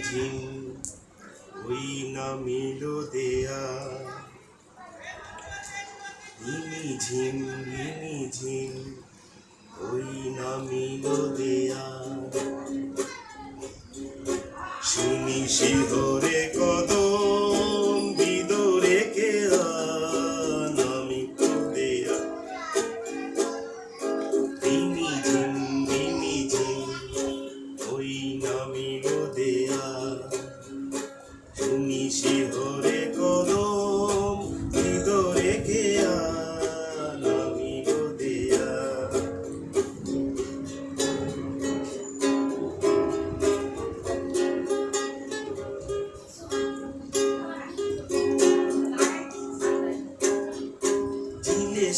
ঝিম ওই নামিল দেয়া ঝিম ওই নামিল দেয়া শুনি শিহরে কদম বিদরে কেয়া নামিল দেয়া ঝিম ওই নামিল দেয়া শুনি শিহরে কদম বিদরে কেয়া নামিল দেয়া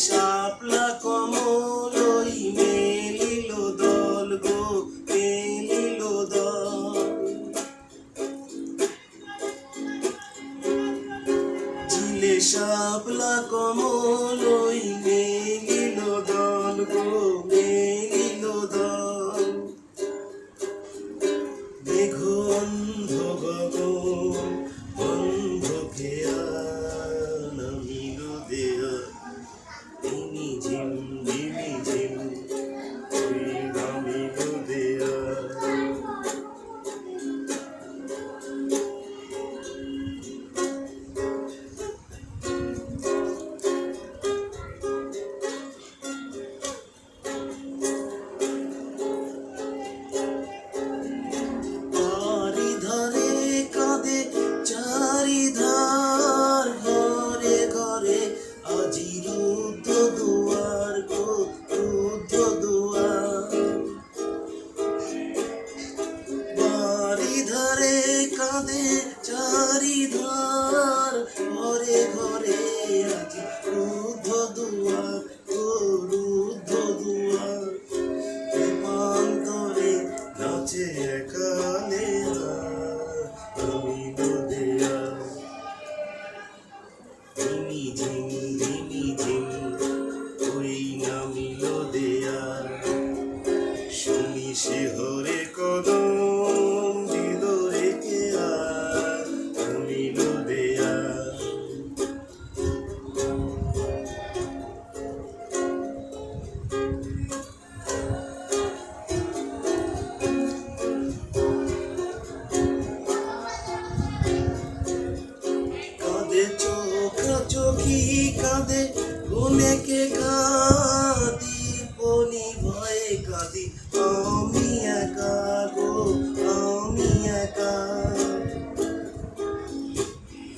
শাপলা কমল ওই মেলিল দল গো মেলিল দল ঝিলে শাপলা কমল ওই মেলিল দল গো মেলিল দল মেঘ অন্ধ গগন বন্ধ খেয়া নামিল দেয়া ঝিম ওই নামিল দেয়া চারিধারে কাঁদে চারিধার ঘরে ঘরে আজি রুদ্ধ দুয়ার গো রুদ্ধ দুয়ার বাড়ি ধারে কাঁদে চারিধার ঘরে ঘরে আজি রুদ্ধ দুয়ার গো রুদ্ধ দুয়ার প্রেমান্তরে নাচে একালে নামিল দেয়া ঝিম ওই নামিল দেয়া শুনি শিহরে কদম হৃদয়ে কেয়া নামিল দেয়া কাঁদে চোখা চোখি কাঁদে অনেকে কাঁদি পনি ভয়ে কাঁদি আমি একা গো আমি একা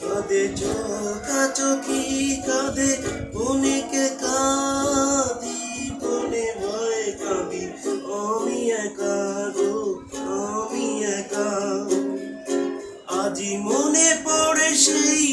কাঁদে চোখা চোখি কাঁদে অনেকে কাঁদি পনে ভয়ে কাঁদি আমি একা গো আমি একা আজি মনে পড়ে সেই